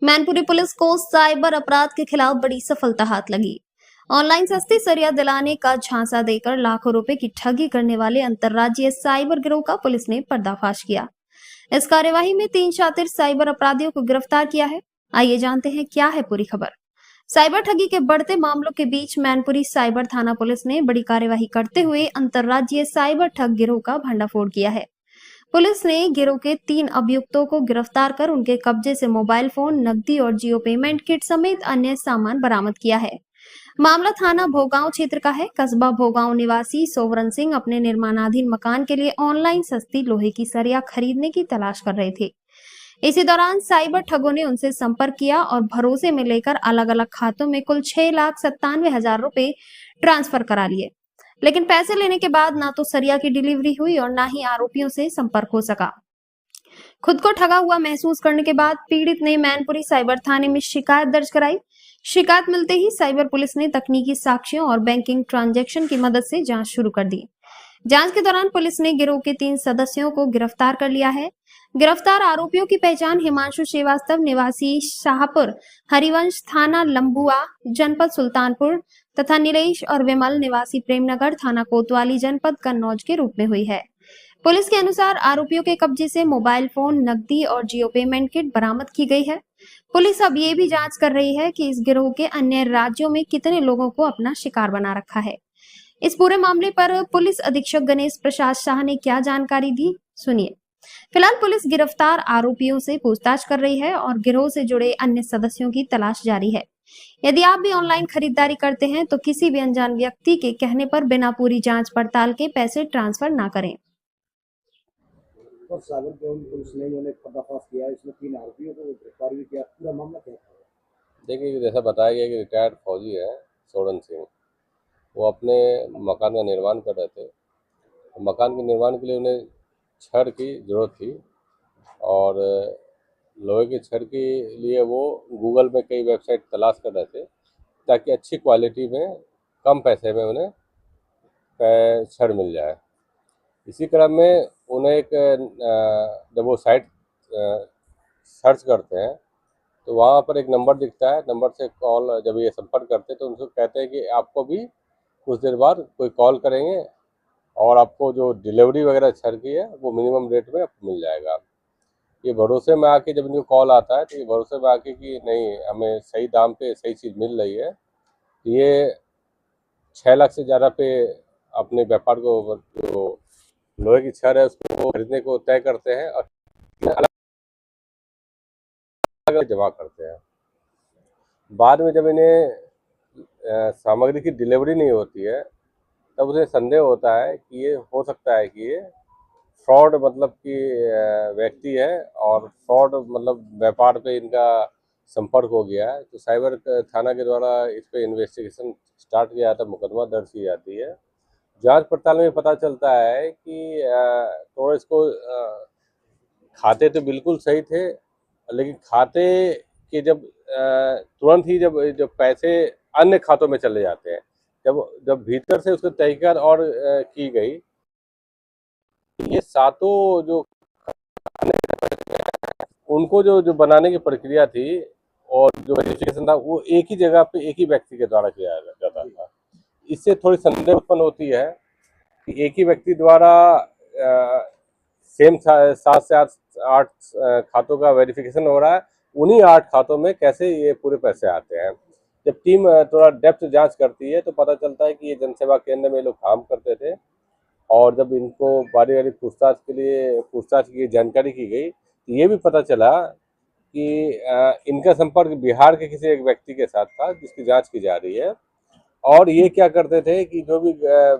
Mainpuri police को cyber अपराध के खिलाफ बड़ी सफलता हाथ लगी। ऑनलाइन सस्ती सरिया दिलाने का झांसा देकर लाखों रुपए की ठगी करने वाले अंतर्राज्यीय साइबर गिरोह का पुलिस ने पर्दाफाश किया। इस कार्यवाही में 3 शातिर साइबर अपराधियों को गिरफ्तार किया है। आइए जानते हैं क्या है पूरी खबर। साइबर ठगी के बढ़ते मामलों के बीच मैनपुरी साइबर थाना पुलिस ने बड़ी कार्यवाही करते हुए अंतर्राज्यीय साइबर ठग गिरोह का भंडाफोड़ किया है। पुलिस ने गिरोह के 3 अभियुक्तों को गिरफ्तार कर उनके कब्जे से मोबाइल फोन, नकदी और जियो पेमेंट किट समेत अन्य सामान बरामद किया है। मामला थाना भोगांव क्षेत्र का है। कस्बा भोगांव निवासी सोवरन सिंह अपने निर्माणाधीन मकान के लिए ऑनलाइन सस्ती लोहे की सरिया खरीदने की तलाश कर रहे थे। इसी दौरान साइबर ठगों ने उनसे संपर्क किया और भरोसे में लेकर अलग अलग खातों में कुल 6,97,000 रुपए ट्रांसफर करा लिए। लेकिन पैसे लेने के बाद ना तो सरिया की डिलीवरी हुई और ना ही आरोपियों से संपर्क हो सका। खुद को ठगा हुआ महसूस करने के बाद पीड़ित ने मैनपुरी साइबर थाने में शिकायत दर्ज कराई। शिकायत मिलते ही साइबर पुलिस ने तकनीकी साक्ष्यों और बैंकिंग ट्रांजैक्शन की मदद से जांच शुरू कर दी। जांच के दौरान पुलिस ने गिरोह के 3 सदस्यों को गिरफ्तार कर लिया है। गिरफ्तार आरोपियों की पहचान हिमांशु श्रीवास्तव निवासी शाहपुर, हरिवंश थाना लंबुआ जनपद सुल्तानपुर तथा नीलेश और विमल निवासी प्रेमनगर थाना कोतवाली जनपद कन्नौज के रूप में हुई है। पुलिस के अनुसार आरोपियों के कब्जे से मोबाइल फोन, नकदी और जियो पेमेंट किट बरामद की गई है। पुलिस अब ये भी जांच कर रही है कि इस गिरोह के अन्य राज्यों में कितने लोगों को अपना शिकार बना रखा है। इस पूरे मामले पर पुलिस अधीक्षक गणेश प्रसाद शाह ने क्या जानकारी दी, सुनिए। फिलहाल पुलिस गिरफ्तार आरोपियों से पूछताछ कर रही है और गिरोह से जुड़े अन्य सदस्यों की तलाश जारी है। यदि आप भी ऑनलाइन खरीदारी करते हैं तो किसी भी अनजान व्यक्ति के कहने पर बिना पूरी जांच पड़ताल के पैसे ट्रांसफर ना करें। और सागर पुलिस ने इन्होंने पर्दाफाश किया है, इसमें 3 आरोपियों को गिरफ्तार भी किया। पूरा मामला क्या था? देखिए, जैसा बताया गया कि रिटायर्ड फौजी है सोरेन सिंह। वो अपने मकान का निर्माण कर रहे थे। तो मकान के निर्माण के लिए उन्हें छड़ की ज़रूरत थी और लोहे की छड़ के लिए वो गूगल में कई वेबसाइट तलाश कर रहे थे ताकि अच्छी क्वालिटी में कम पैसे में उन्हें छड़ मिल जाए। इसी क्रम में उन्हें जब वो साइट सर्च करते हैं तो वहाँ पर एक नंबर दिखता है। नंबर से कॉल जब ये संपर्क करते हैं तो उनसे कहते हैं कि आपको भी कुछ देर बाद कोई कॉल करेंगे और आपको जो डिलीवरी वगैरह छड़ की है वो मिनिमम रेट में आपको मिल जाएगा। ये भरोसे में आके जब इनको कॉल आता है तो ये भरोसे में आके कि नहीं, हमें सही दाम पे सही चीज़ मिल रही है, ये 6 लाख से ज़्यादा पे अपने व्यापार को, जो लोहे की छड़ है उसको खरीदने को तय करते हैं और अलग अलग जमा करते हैं। बाद में जब इन्हें सामग्री की डिलीवरी नहीं होती है तब उसे संदेह होता है कि ये हो सकता है कि ये फ्रॉड मतलब कि व्यक्ति है और फ्रॉड मतलब व्यापार पे इनका संपर्क हो गया है। तो साइबर थाना के द्वारा इस पे इन्वेस्टिगेशन स्टार्ट किया जाता है, मुकदमा दर्ज की जाती है। जांच पड़ताल में पता चलता है कि थोड़ा इसको खाते तो बिल्कुल सही थे, लेकिन खाते के जब तुरंत ही जब जब पैसे अन्य खातों में चले जाते हैं, जब जब भीतर से उसको तहकीकात और की गई, ये सातों जो उनको जो जो बनाने की प्रक्रिया थी और जो वेरिफिकेशन था वो एक ही जगह पे एक ही व्यक्ति के द्वारा किया जाता था। इससे थोड़ी संदेह उत्पन्न होती है कि एक ही व्यक्ति द्वारा सेम 7 से 8 खातों का वेरिफिकेशन हो रहा है, उन्हीं 8 खातों में कैसे ये पूरे पैसे आते हैं। जब टीम थोड़ा डेप्थ जांच करती है तो पता चलता है कि ये जनसेवा केंद्र में लोग काम करते थे और जब इनको बारी बारी पूछताछ की जानकारी की गई तो ये भी पता चला कि इनका संपर्क बिहार के किसी एक व्यक्ति के साथ था जिसकी जांच की जा रही है। और ये क्या करते थे कि जो भी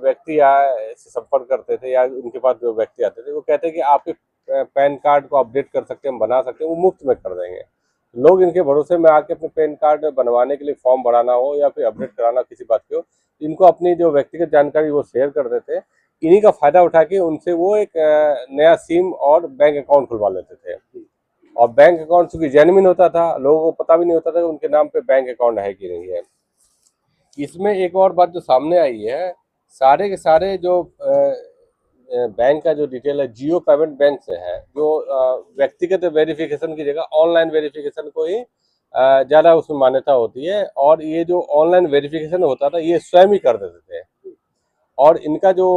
व्यक्ति से संपर्क करते थे या उनके पास जो व्यक्ति आते थे वो कहते हैं कि आपके पैन कार्ड को अपडेट कर सकते हैं, हम बना सकते हैं, वो मुफ्त में कर देंगे। लोग इनके भरोसे में आके अपने पैन कार्ड बनवाने के लिए फॉर्म भराना हो या फिर अपडेट कराना किसी बात की हो, इनको अपनी जो व्यक्तिगत जानकारी वो शेयर कर देते। इन्हीं का फायदा उठा के उनसे वो एक नया सिम और बैंक अकाउंट खुलवा लेते थे। और बैंक अकाउंट चूंकि जेन्युइन होता था, लोगों को पता भी नहीं होता था कि उनके नाम पे बैंक अकाउंट है कि नहीं है। इसमें एक और बात जो सामने आई है, सारे के सारे जो बैंक का जो डिटेल है जियो पेमेंट बैंक से है, जो व्यक्तिगत वेरिफिकेशन की जगह ऑनलाइन वेरिफिकेशन को ही ज़्यादा उसमें मान्यता होती है। और ये जो ऑनलाइन वेरिफिकेशन होता था ये स्वयं ही कर देते थे। और इनका जो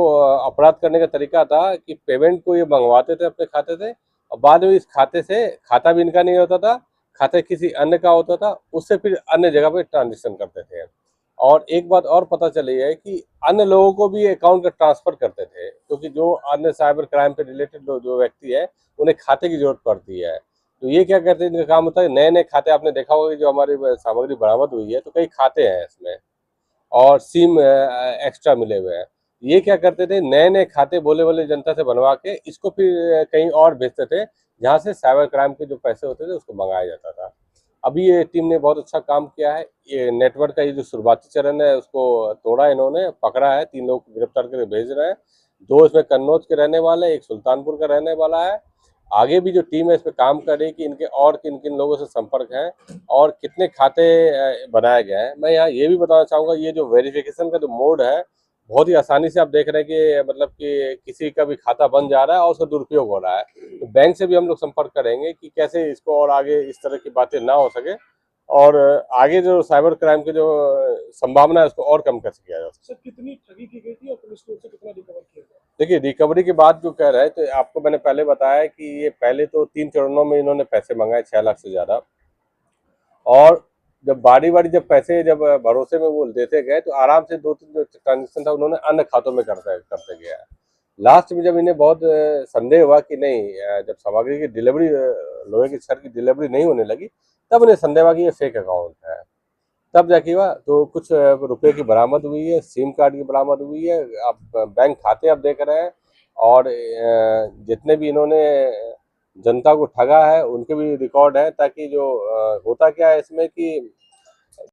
अपराध करने का तरीका था कि पेमेंट को ये मंगवाते थे अपने खाते से, और बाद में इस खाते से, खाता भी इनका नहीं होता था, खाता किसी अन्य का होता था, उससे फिर अन्य जगह पे ट्रांजेक्शन करते थे। और एक बात और पता चली है कि अन्य लोगों को भी अकाउंट का ट्रांसफर करते थे, क्योंकि जो अन्य साइबर क्राइम पे रिलेटेड जो व्यक्ति है उन्हें खाते की जरूरत पड़ती है। तो ये क्या कहते हैं, इनका काम होता है नए नए खाते, आपने देखा होगा कि जो हमारी सामग्री बरामद हुई है तो कई खाते हैं इसमें, और सिम एक्स्ट्रा मिले हुए हैं। ये क्या करते थे, नए नए खाते भोले भाले जनता से बनवा के इसको फिर कहीं और भेजते थे, जहाँ से साइबर क्राइम के जो पैसे होते थे उसको मंगाया जाता था। अभी ये टीम ने बहुत अच्छा काम किया है। ये नेटवर्क का ये जो शुरुआती चरण है उसको तोड़ा, इन्होंने पकड़ा है, 3 लोग गिरफ्तार करके भेज रहे हैं। 2 इसमें कन्नौज के रहने वाले, एक सुल्तानपुर का रहने वाला है। आगे भी जो टीम है इस पे काम कर रही है कि इनके और किन किन लोगों से संपर्क है और कितने खाते बनाए गए हैं। मैं यहाँ ये भी बताना चाहूँगा, ये जो वेरिफिकेशन का जो मोड है, बहुत ही आसानी से आप देख रहे हैं कि मतलब कि किसी का भी खाता बन जा रहा है और उसका दुरुपयोग हो रहा है। तो बैंक से भी हम लोग संपर्क करेंगे कि कैसे इसको और आगे इस तरह की बातें ना हो सके, और आगे जो साइबर क्राइम की जो संभावना है उसको और कम कैसे किया जा सके। सर कितनी ठगी की गई थी और पुलिस ने उससे कितना रिकवर किया गया? देखिए, रिकवरी की बात जो कह रहे हैं, तो आपको मैंने पहले बताया कि ये पहले तो 3 चरणों में इन्होंने पैसे मंगाए 6 लाख से ज़्यादा, और जब बारी-बारी जब पैसे जब भरोसे में वो देते गए तो आराम से 2-3 जो ट्रांज़ैक्शन था उन्होंने अन्य खातों में करते करते गया। लास्ट में जब इन्हें बहुत संदेह हुआ कि नहीं, जब सामग्री की डिलीवरी, लोहे की छड़ की डिलीवरी नहीं होने लगी, तब इन्हें संदेह हुआ कि ये फेक अकाउंट है। तब जाके हुआ तो कुछ रुपए की बरामद हुई है, सिम कार्ड की बरामद हुई है, आप बैंक खाते आप देख रहे हैं, और जितने भी इन्होंने जनता को ठगा है उनके भी रिकॉर्ड है, ताकि जो होता क्या है इसमें कि